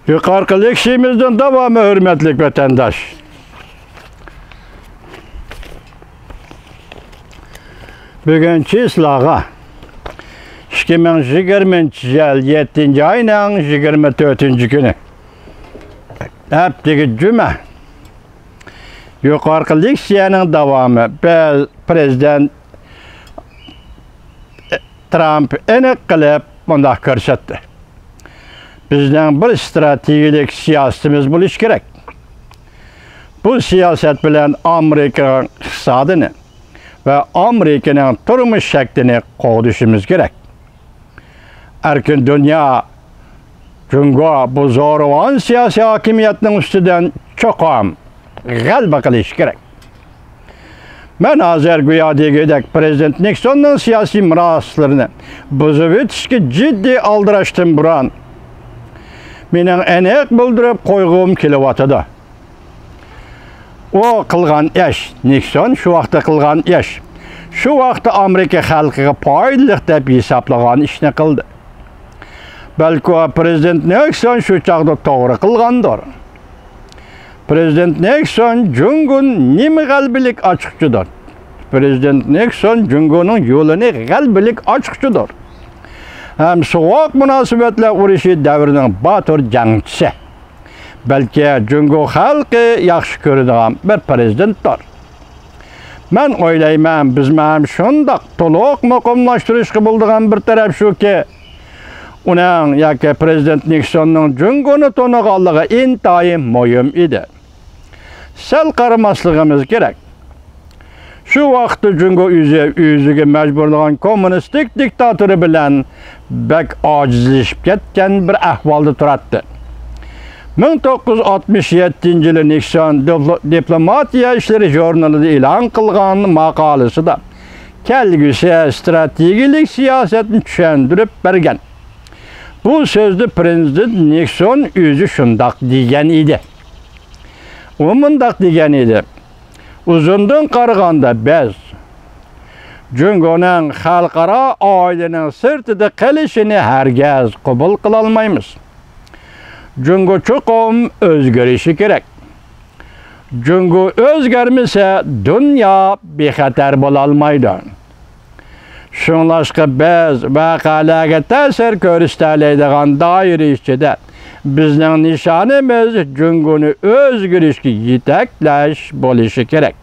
Yukarı lekşimizden devamı hürmetlik vatandaş. Bugünkü islağa 2020 yıl 7. ayının 24. günü. Hepteki cüme. Yukarı leksiyanın devamı. Prezident Trump enek kılıp bunda körsetti. Bizden bir stratejilik siyasetimiz buluş gerek. Bu siyaset bilen Amerika'nın iktisadını ve Amerika'nın turmuş şeklini qoğduşumuz gerek. Erkin dünya Cungo bu zoruvan siyasi hakimiyetinin üstüden çok galba kılış gerek. Ben hazır güya degedek Prezident Nixon'un siyasi miraslarını buzuvitişki ciddi aldıraştım buran. Menen enek bildirip koyğum kilovatıda. O kılgan eş, Nixon şu vaqtda kılgan eş. Şu vaqtda Amerika xalqiga foydalıq deb hesaplagan işni qildi. Belki o Prezident Nixon şu çağda to'g'ri qilgandir. Prezident Nixon Jungo'nun nima qalbilik açıqçıdır. Prezident Nixon Jungo'nun yolunu qalbilik açıqçıdır. Hem soğuk münasebetler urushi davrinin batır jangchisi. Belki Jungo xalqi yaxshi ko'radigan bir prezidentdir. Men o'ylayman, biz ham shundoq to'liq muqimlashtirishga bo'ldigan bir taraf shuki, uning yoki Prezident Nixonning Jungoni to'niganligi intayin muhim edi. Sal qaramasligimiz kerak. Şu vaqtda Jungo o'ziga majburlagan kommunistik diktatori bilan bek ojizlashib ketgan bir ahvolda turadi. 1967 yılı Nixon diplomatiya işleri jurnalida e'lon qilgan maqolasida kelgusi stratejilik siyasetini tushuntirib bergan. Bu sözde Prezident Nixon o'zi shundoq degan edi. U mundaq degan edi. Uzundan qaraganda biz Jungo'ning xalqaro oilaning sirtida qilishini hargiz qabul qila olmaymiz. Jungo cho'qim o'zgarishi kerak. Jungo o'zgarmasa dunyo bexatar bo'la olmaydi. Shunlashqa biz voqealarga ta'sir ko'rsatadigan doira ichida bizning nishonimiz Jungoni o'zgarishga yetaklash bo'lishi kerak.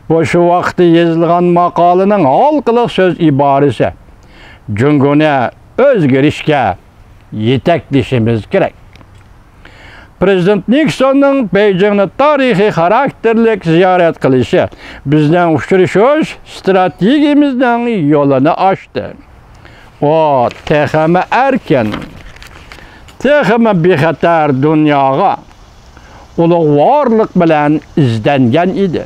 Bu shu vaqtda yozilgan maqolaning halqiliq so'z iborasi Jungoni o'zgarishga yetaklashimiz kerak. Prezident Nixonning Beijingni tarixiy xarakterlik ziyorat qilishi bizning uchrashuv strategiyamizning yo'lini ochdi. O texmi erkin, texmi bexatar dunyoga ulug'vorlik bilan izlangan edi.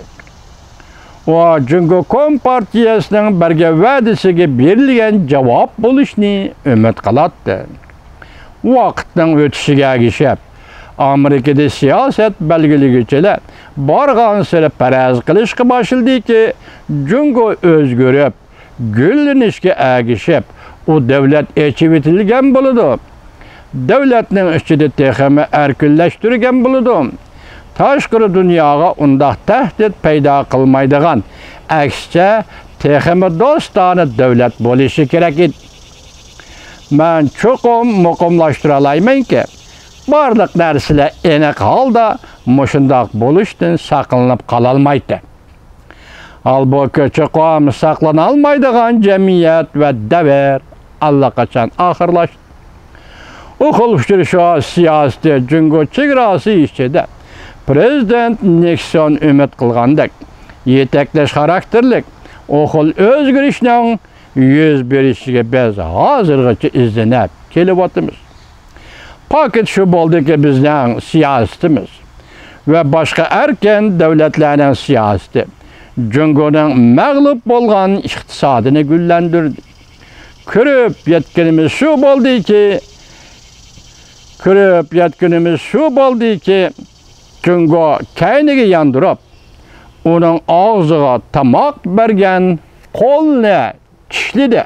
O Jungo Kompartiyasining birga va'dasiga berilgan javob bo'lishni umid qiladi. Vaqtning o'tishiga ergishib Amerikada siyaset belgiligichilar borgan sari paraz qilishga boshladi-ki, Jungo o'zgarib, gullanishga ergishib, u davlat echib etilgan bo'ladi. Davlatning ichida texmi erkinlashtirgan bo'ladi. Tashqari dunyoga undaq tahdid paydo qilmaydigan, aksicha texmi do'stona davlat bo'lishi kerak edi. Men cho'qim muqimlashtira olmaymanki, barliq narsalar aniq holda mushundoq bo'lishdan saqlanib qola olmaydi. Albatta cho'qim saqlana olmaydigan jamiyat va davr allaqachon oxirlashdi. U xil uchrashuv siyosati Jungo chegarasi ichida Prezident Nixon umid qilgandek yetaklash xarakterlik u xil o'zgarishning yuz berishiga biz hozirgacha izlanib kelyapmiz. Paket şu bo'ldiki bizning siyasetimiz ve başka erken devletlerinin siyaseti Jungo'ning mag'lub bo'lgan iqtisodini gullandirdi. Ko'rib yetkinimiz shu bo'ldiki, Jungo kayniga yandırıp, onun ağzıga tamoq bergan qo'lni tishladi.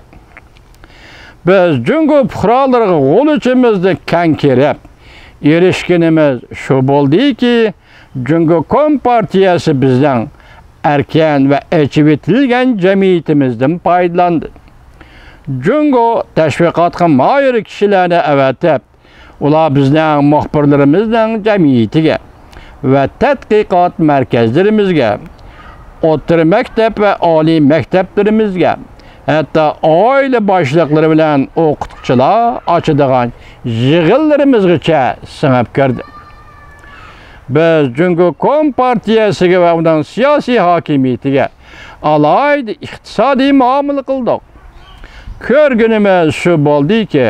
Biz Jungo fuqarolariga qo'l uchimizni kang kerib, erishganimiz shu bo'ldiki, Jungo Kompartiyasi bizning erken ve echivitilgan jamiyatimizdan foydalandi. Jungo tashviqotga moyil kishilarni avatib, ular bizning muxbirlarimizning jamiyatiga ve tadqiqot markazlarimizga, o'rta maktab ve oliy maktablarimizga, hatta oila boshliqlari bilan o'qituvchilar ochadigan yig'inlarimizgacha singib kirdi. Biz Jungo Kompartiyasiga ve uning siyosiy hokimiyatiga alayda iqtisodiy muomala qildik. Ko'rganimiz shu bo'ldiki,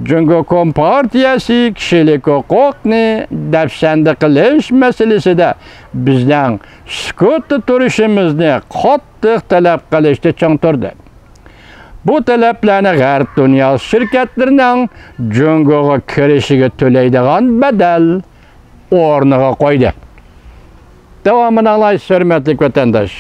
Jungo Kompartiyasi kishilik huquqni dafsanda qilish masalasida bizning sukutda turishimizni qattiq talab qilishda chong turdi. Bu talablarni G'arb dunyosi shirkatlarining Jungoga kirishiga to'laydigan badal o'rniga qo'ydi. Davomini anglaysiz, hurmatli vatandosh.